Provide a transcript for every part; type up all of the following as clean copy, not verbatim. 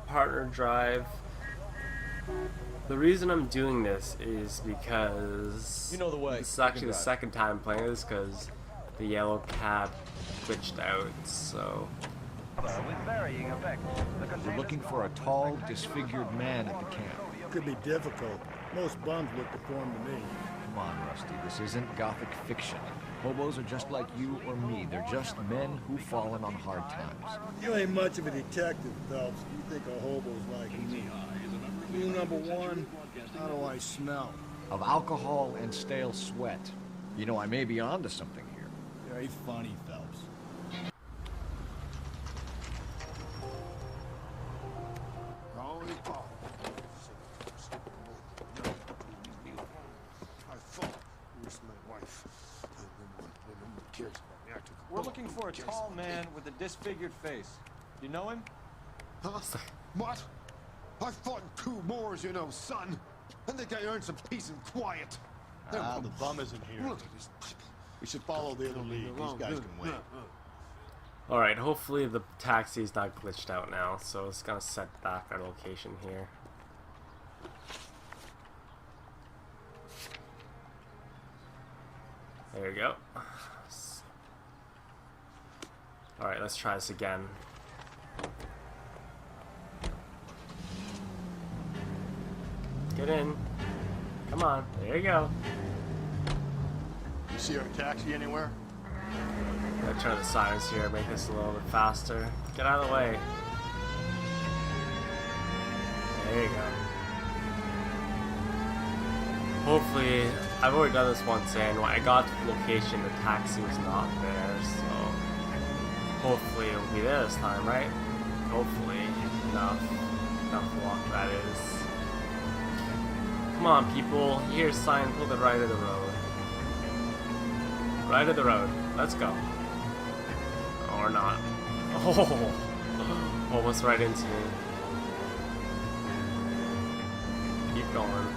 partner drive. The reason I'm doing this is because You know the way. this is actually the second time I'm playing this because the yellow cab glitched out, so... With varying effects. We're looking for a tall, disfigured man at the camp. Could be difficult. Most bums look deformed to me. Come on, Rusty, this isn't gothic fiction. Hobos are just like you or me. They're just men who've fallen on hard times. You ain't much of a detective, Phelps. You think a hobo's like me. Clue number one, how do I smell? Of alcohol and stale sweat. You know, I may be onto something here. Very funny, Phelps. We're looking for a tall man with a disfigured face. You know him? Huh? What? I fought in 2 wars, you know, son. I think I earned some peace and quiet. Ah, the bum isn't here. We should follow the other lead. These guys can wait. Alright, hopefully the taxi's not glitched out now, so it's gonna set back our location here. There we go. Alright, let's try this again. Get in. Come on, there you go. You see our taxi anywhere? Gotta turn the sirens here, make this a little bit faster. Get out of the way. There you go. Hopefully, I've already done this once and when I got to the location, the taxi was not there, so hopefully it'll be there this time, right? Hopefully. Enough luck, that is. Come on, people. Here's a sign, pull the right of the road. Right of the road. Let's go. Or not. Oh, almost right into me. Keep going.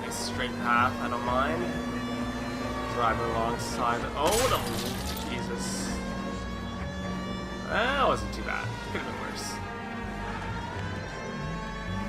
Nice straight path, I don't mind. Driving alongside. Oh no! Jesus. That wasn't too bad. Could have been worse.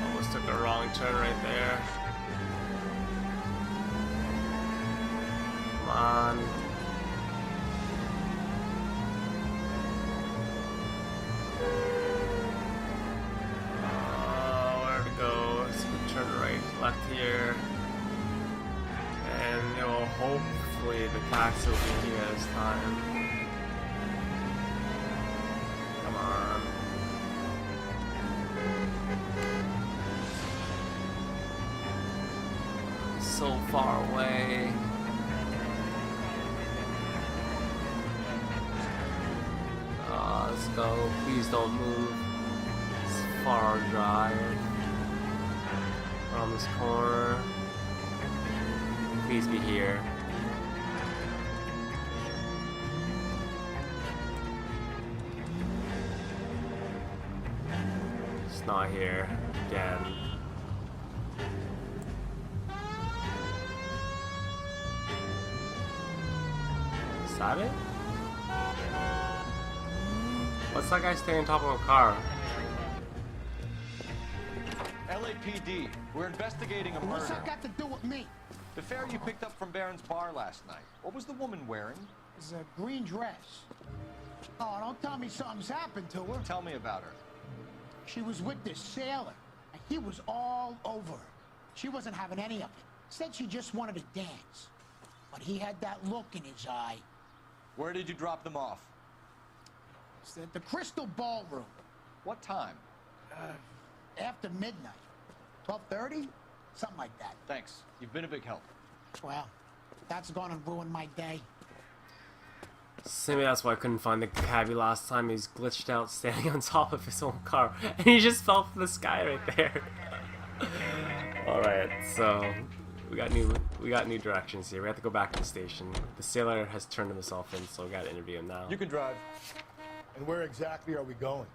Almost took a wrong turn right there. Come on. Where to go? Let's turn right, left here. And it will hopefully the taxi will be here this time. Come on. So far away. Let's go. Please don't move. It's far drive. Around this corner. Please be here. It's not here again. Is that it? What's that guy staying on top of a car? LAPD. We're investigating a What's murder. that got to do with me? The fare you picked up from Barron's bar last night. What was the woman wearing? It's a green dress. Oh, don't tell me something's happened to her. Tell me about her. She was with this sailor, and he was all over her. She wasn't having any of it. Said she just wanted to dance. But he had that look in his eye. Where did you drop them off? It's at the Crystal Ballroom. What time? After midnight. 12:30? Something like that. Thanks. You've been a big help. Well, that's gonna ruin my day. So maybe that's why I couldn't find the cabbie last time. He was glitched out standing on top of his own car. And he just fell from the sky right there. Alright, so we got new directions here. We have to go back to the station. The sailor has turned himself in, so we gotta interview him now. You can drive. And where exactly are we going?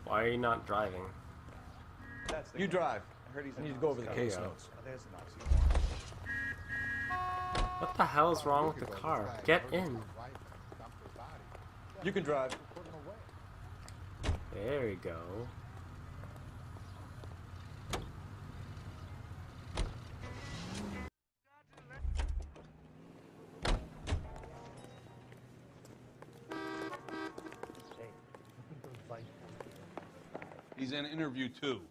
Why are you not driving? You drive. I need to go over the case notes. What the hell is wrong with the car? Get in. You can drive. There we go. He's in interview 2.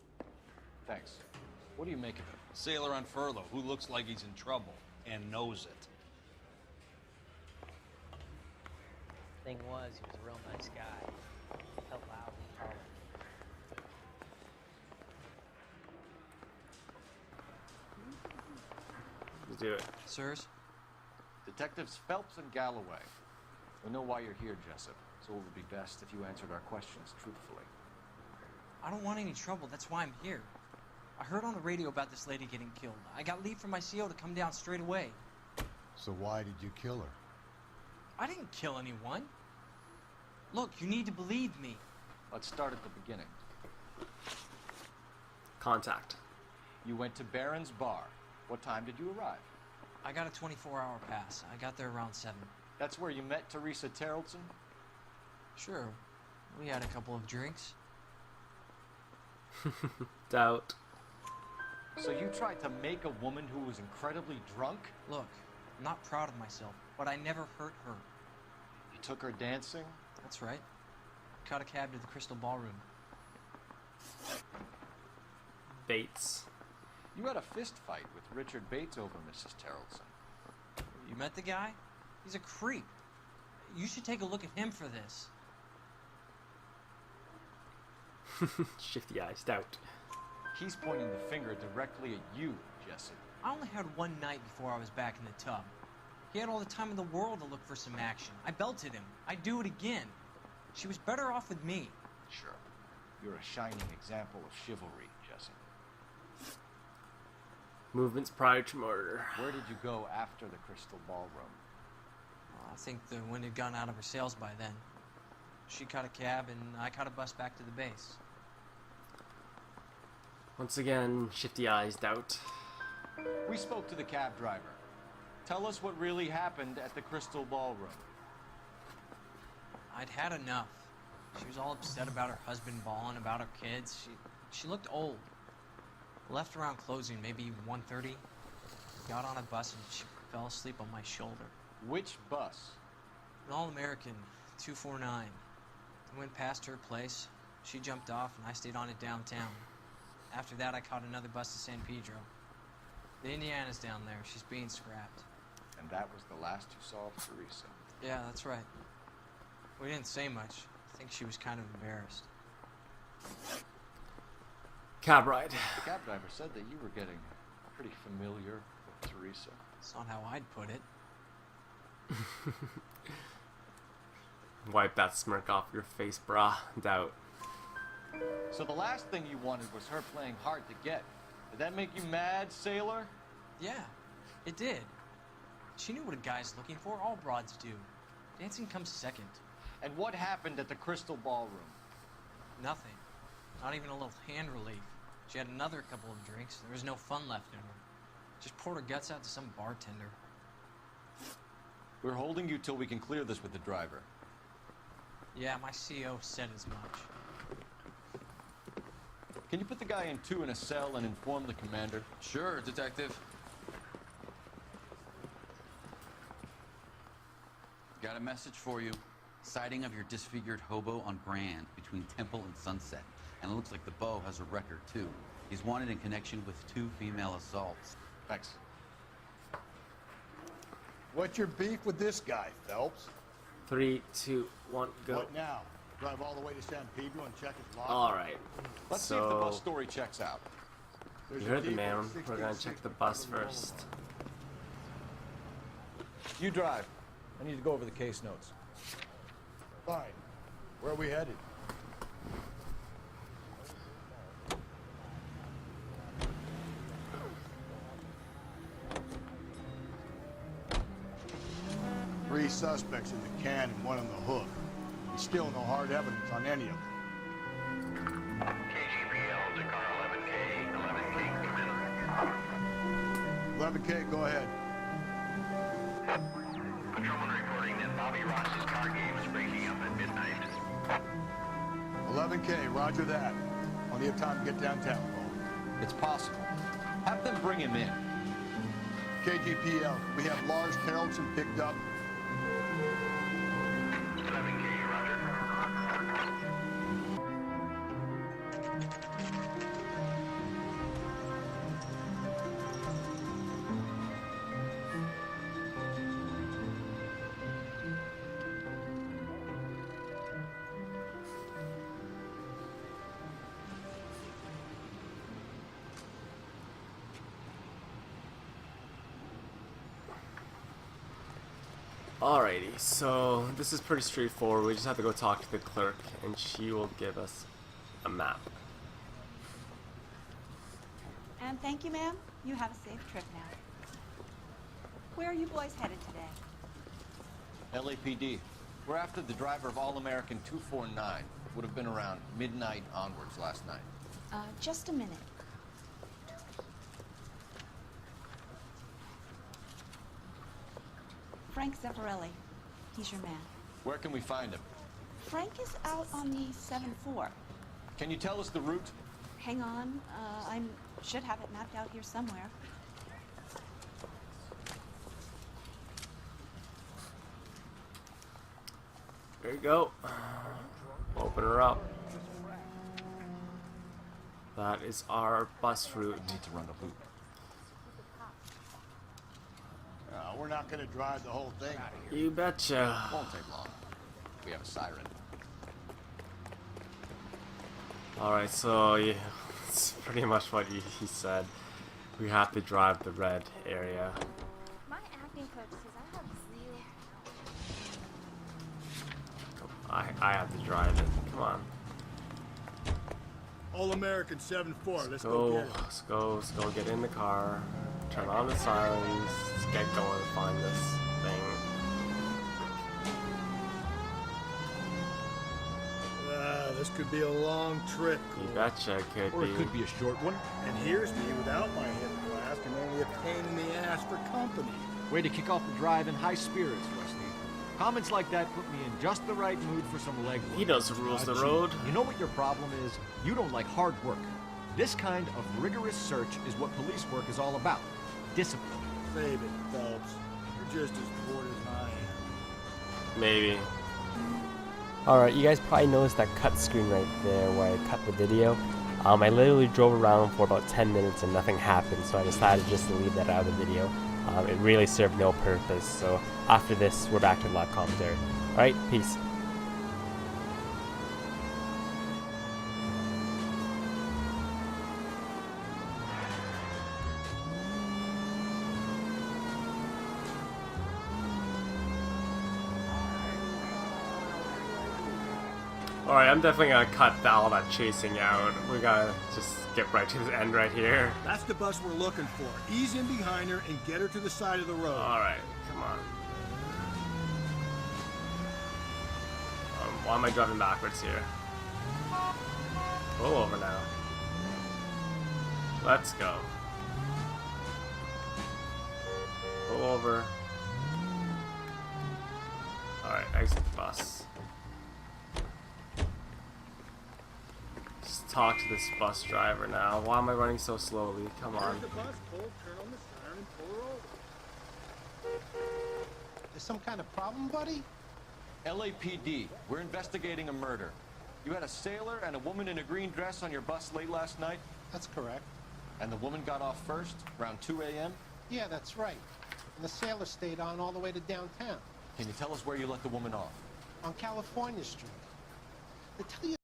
Thanks. What do you make of it? Sailor on furlough who looks like he's in trouble and knows it. Thing was, he was a real nice guy. Felt loud and hollow. Let's do it. Sirs? Detectives Phelps and Galloway. We know why you're here, Jessup, so it would be best if you answered our questions truthfully. I don't want any trouble. That's why I'm here. I heard on the radio about this lady getting killed. I got leave from my CO to come down straight away. So why did you kill her? I didn't kill anyone. Look, you need to believe me. Let's start at the beginning. Contact. You went to Barron's Bar. What time did you arrive? I got a 24-hour pass. I got there around 7. That's where you met Teresa Terrellson? Sure. We had a couple of drinks. Doubt. So you tried to make a woman who was incredibly drunk? Look, I'm not proud of myself, but I never hurt her. You took her dancing? That's right. Caught a cab to the Crystal Ballroom. Bates. You had a fist fight with Richard Bates over Mrs. Terrellson. You met the guy? He's a creep. You should take a look at him for this. Shifty eyes. Doubt. He's pointing the finger directly at you, Jessup. I only had one night before I was back in the tub. He had all the time in the world to look for some action. I belted him. I'd do it again. She was better off with me. Sure. You're a shining example of chivalry, Jessup. Movements prior to murder. Where did you go after the Crystal Ballroom? I think the wind had gone out of her sails by then. She caught a cab and I caught a bus back to the base. Once again, shifty eyes. Doubt. We spoke to the cab driver. Tell us what really happened at the Crystal Ballroom. I'd had enough. She was all upset about her husband bawling about her kids. She looked old. Left around closing, maybe 1:30. Got on a bus and she fell asleep on my shoulder. Which bus? An All-American, 249. I went past her place. She jumped off and I stayed on it downtown. After that, I caught another bus to San Pedro. The Indiana's down there. She's being scrapped. And that was the last you saw of Teresa. Yeah, that's right. We didn't say much. I think she was kind of embarrassed. Cab ride. The cab driver said that you were getting pretty familiar with Teresa. That's not how I'd put it. Wipe that smirk off your face, brah. Doubt. So the last thing you wanted was her playing hard to get. Did that make you mad, sailor? Yeah, it did. She knew what a guy's looking for. All broads do. Dancing comes second. And what happened at the Crystal Ballroom? Nothing. Not even a little hand relief. She had another couple of drinks. There was no fun left in her. Just poured her guts out to some bartender. We're holding you till we can clear this with the driver. Yeah, my CO said as much. Can you put the guy in 2 in a cell and inform the commander? Sure, Detective. Got a message for you. Sighting of your disfigured hobo on Grand between Temple and Sunset. And it looks like the Beau has a record, too. He's wanted in connection with 2 female assaults. Thanks. What's your beef with this guy, Phelps? 3, 2, 1, go. What now? Drive all the way to San Pedro and check his log? All right. Let's see if the bus story checks out. There's You a heard the deep man. one, We're gonna 16 check the bus first. You drive. I need to go over the case notes. Fine. Where are we headed? Three suspects in the can and 1 on the hook. And still no hard evidence on any of them. KGPL to car 11K. 11K, come in. 11K, go ahead. Patrolman reporting that Bobby Ross's car game is breaking up at midnight. 11K, roger that. Only have time to get downtown, Paul. It's possible. Have them bring him in. KGPL, we have Lars Carrollton picked up. 11K, roger. Alrighty, so this is pretty straightforward. We just have to go talk to the clerk and she will give us a map. And thank you, ma'am. You have a safe trip now. Where are you boys headed today? LAPD. We're after the driver of All-American 249. Would have been around midnight onwards last night. Just a minute. Frank Zeffirelli. He's your man. Where can we find him? Frank is out on the 7-4. Can you tell us the route? Hang on. I should have it mapped out here somewhere. There you go. Open her up. That is our bus route. We need to run the loop. We're not gonna drive the whole thing. You betcha. Won't take long. We have a siren. Alright, so yeah, it's pretty much what he said. We have to drive the red area. My acting coach says I have zero. I have to drive it. Come on. All-American 7-4. Let's Go, go get it. let's go get in the car. Turn on the sirens. Let's get going and find this thing. This could be a long trip. You betcha it could Or be. it could be a short one. And here's me without my hip flask and only a pain in the ass for company. Way to kick off the drive in high spirits, Wesley. Comments like that put me in just the right mood for some leg work. He knows the rules of the Gee, road. You know what your problem is? You don't like hard work. This kind of rigorous search is what police work is all about. Discipline. Save it, Phelps. You're just as bored as I am. Maybe. Alright, you guys probably noticed that cut screen right there where I cut the video. I literally drove around for about 10 minutes and nothing happened, so I decided just to leave that out of the video. It really served no purpose, so after this, we're back to live commentary. Alright, peace. Alright, I'm definitely gonna cut all that chasing out. We gotta just get right to the end right here. That's the bus we're looking for. Ease in behind her and get her to the side of the road. Alright, come on. Why am I driving backwards here? Pull over now. Let's go. Pull over. Alright, exit the bus. Just talk to this bus driver now. Why am I running so slowly? Come on. There's the bus. Pull, turn on the siren, and pull her over. There's some kind of problem, buddy? LAPD, we're investigating a murder. You had a sailor and a woman in a green dress on your bus late last night? That's correct. And the woman got off first, around 2 a.m.? Yeah, that's right. And the sailor stayed on all the way to downtown. Can you tell us where you let the woman off? On California Street. To tell you